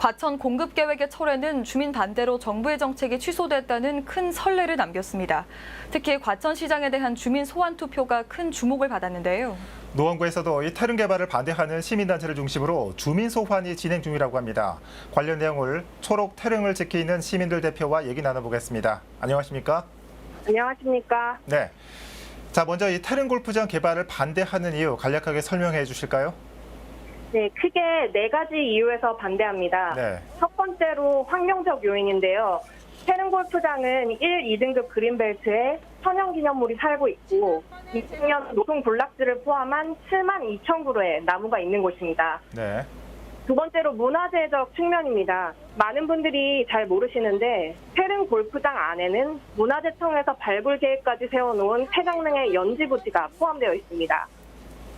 과천 공급 계획의 철회는 주민 반대로 정부의 정책이 취소됐다는 큰 선례를 남겼습니다. 특히 과천시장에 대한 주민 소환 투표가 큰 주목을 받았는데요. 노원구에서도 이 태릉 개발을 반대하는 시민단체를 중심으로 주민 소환이 진행 중이라고 합니다. 관련 내용을 초록 태릉을 지키는 시민들 대표와 얘기 나눠보겠습니다. 안녕하십니까? 안녕하십니까? 네. 자, 먼저 이 태릉 골프장 개발을 반대하는 이유 간략하게 설명해 주실까요? 네, 크게 4가지 이유에서 반대합니다. 네. 첫 번째로 환경적 요인인데요. 태릉 골프장은 1, 2등급 그린벨트에 천연기념물이 살고 있고 2000년 노동 군락지를 포함한 7만 2천 그루의 나무가 있는 곳입니다. 네. 두 번째로 문화재적 측면입니다. 많은 분들이 잘 모르시는데 태릉 골프장 안에는 문화재청에서 발굴 계획까지 세워놓은 폐강릉의 연지부지가 포함되어 있습니다.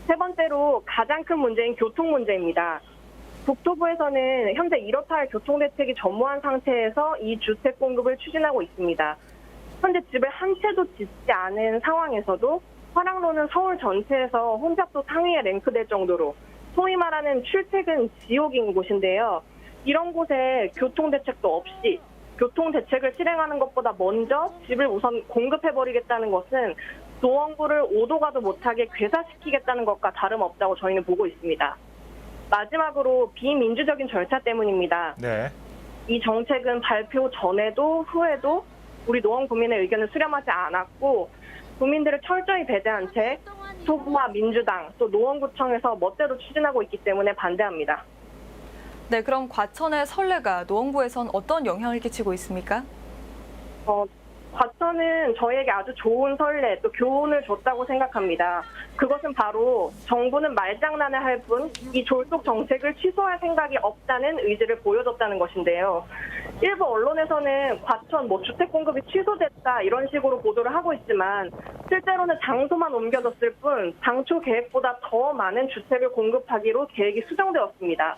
세 번째로 가장 큰 문제인 교통 문제입니다. 국토부에서는 현재 이렇다 할 교통대책이 전무한 상태에서 이 주택 공급을 추진하고 있습니다. 현재 집을 한 채도 짓지 않은 상황에서도 화랑로는 서울 전체에서 혼잡도 상위에 랭크될 정도로 소위 말하는 출퇴근 지옥인 곳인데요. 이런 곳에 교통대책도 없이 교통대책을 실행하는 것보다 먼저 집을 우선 공급해버리겠다는 것은 노원구를 오도 가도 못하게 괴사시키겠다는 것과 다름없다고 저희는 보고 있습니다. 마지막으로 비민주적인 절차 때문입니다. 네. 이 정책은 발표 전에도 후에도 우리 노원 구민의 의견을 수렴하지 않았고 국민들을 철저히 배제한 채 소부와 민주당 또 노원구청에서 멋대로 추진하고 있기 때문에 반대합니다. 네, 그럼 과천의 선례가 노원구에선 어떤 영향을 끼치고 있습니까? 과천은 저희에게 아주 좋은 선례 또 교훈을 줬다고 생각합니다. 그것은 바로 정부는 말장난을 할 뿐 이 졸속 정책을 취소할 생각이 없다는 의지를 보여줬다는 것인데요. 일부 언론에서는 과천 주택 공급이 취소됐다 이런 식으로 보도를 하고 있지만 실제로는 장소만 옮겨졌을 뿐 당초 계획보다 더 많은 주택을 공급하기로 계획이 수정되었습니다.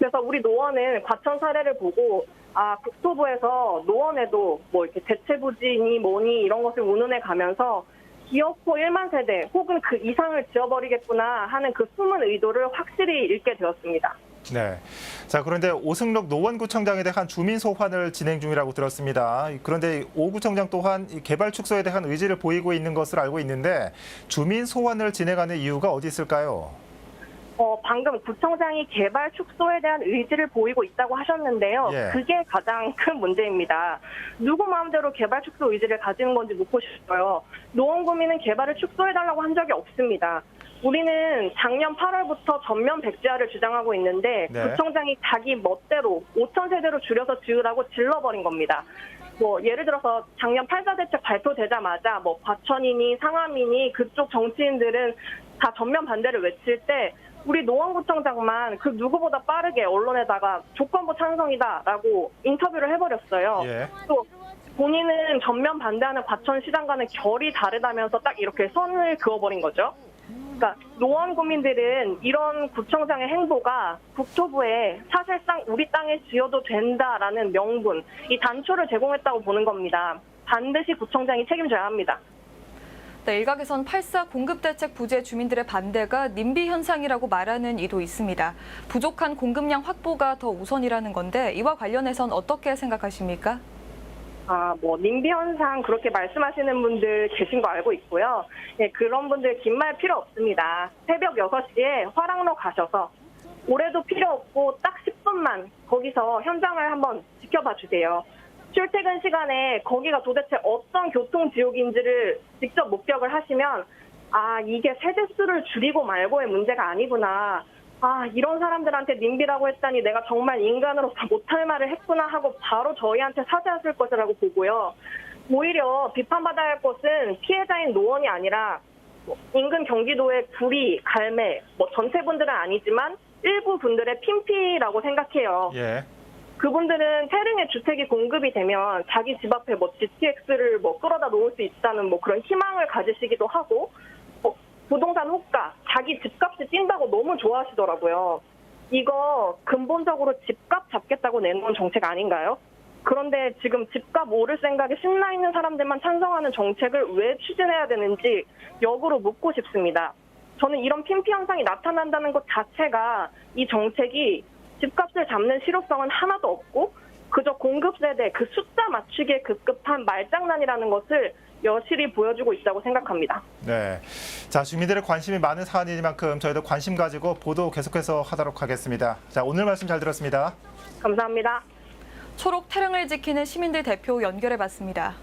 그래서 우리 노원은 과천 사례를 보고 국토부에서 노원에도 이렇게 대체부지니 뭐니 이런 것을 운운해 가면서 기어코 1만 세대 혹은 그 이상을 지어버리겠구나 하는 그 숨은 의도를 확실히 읽게 되었습니다. 네. 자, 그런데 오승록 노원구청장에 대한 주민 소환을 진행 중이라고 들었습니다. 그런데 오 구청장 또한 이 개발 축소에 대한 의지를 보이고 있는 것으로 알고 있는데 주민 소환을 진행하는 이유가 어디 있을까요? 방금 구청장이 개발 축소에 대한 의지를 보이고 있다고 하셨는데요. 예. 그게 가장 큰 문제입니다. 누구 마음대로 개발 축소 의지를 가지는 건지 묻고 싶어요. 노원구민은 개발을 축소해달라고 한 적이 없습니다. 우리는 작년 8월부터 전면 백지화를 주장하고 있는데 네. 구청장이 자기 멋대로 5천 세대로 줄여서 지으라고 질러버린 겁니다. 예를 들어서 작년 8.4 대책 발표되자마자 과천이니 상암이니 그쪽 정치인들은 다 전면 반대를 외칠 때 우리 노원구청장만 그 누구보다 빠르게 언론에다가 조건부 찬성이다라고 인터뷰를 해버렸어요. 예. 또 본인은 전면 반대하는 과천시장과는 결이 다르다면서 딱 이렇게 선을 그어버린 거죠. 그러니까 노원 구민들은 이런 구청장의 행보가 국토부에 사실상 우리 땅에 지어도 된다라는 명분, 이 단초를 제공했다고 보는 겁니다. 반드시 구청장이 책임져야 합니다. 네, 일각에선 8.4 공급대책 부재 주민들의 반대가 님비 현상이라고 말하는 이도 있습니다. 부족한 공급량 확보가 더 우선이라는 건데 이와 관련해선 어떻게 생각하십니까? 님비 현상 그렇게 말씀하시는 분들 계신 거 알고 있고요. 예, 그런 분들 긴 말 필요 없습니다. 새벽 6시에 화랑로 가셔서 올해도 필요 없고 딱 10분만 거기서 현장을 한번 지켜봐 주세요. 출퇴근 시간에 거기가 도대체 어떤 교통지옥인지를 직접 목격을 하시면 이게 세대수를 줄이고 말고의 문제가 아니구나. 이런 사람들한테 님비라고 했다니 내가 정말 인간으로서 못할 말을 했구나 하고 바로 저희한테 사죄하실 것이라고 보고요. 오히려 비판받아야 할 것은 피해자인 노원이 아니라 인근 경기도의 구리, 갈매, 전체 분들은 아니지만 일부 분들의 핀피라고 생각해요. 예. 그분들은 태릉에 주택이 공급이 되면 자기 집 앞에 GTX를 끌어다 놓을 수 있다는 그런 희망을 가지시기도 하고 부동산 호가, 자기 집값이 뛴다고 너무 좋아하시더라고요. 이거 근본적으로 집값 잡겠다고 내놓은 정책 아닌가요? 그런데 지금 집값 오를 생각에 신나 있는 사람들만 찬성하는 정책을 왜 추진해야 되는지 역으로 묻고 싶습니다. 저는 이런 핀피 현상이 나타난다는 것 자체가 이 정책이 집값을 잡는 실효성은 하나도 없고 그저 공급 세대 그 숫자 맞추기에 급급한 말장난이라는 것을 여실히 보여주고 있다고 생각합니다. 네. 자, 주민들의 관심이 많은 사안이니만큼 저희도 관심 가지고 보도 계속해서 하도록 하겠습니다. 자, 오늘 말씀 잘 들었습니다. 감사합니다. 초록 태릉을 지키는 시민들 대표 연결해 봤습니다.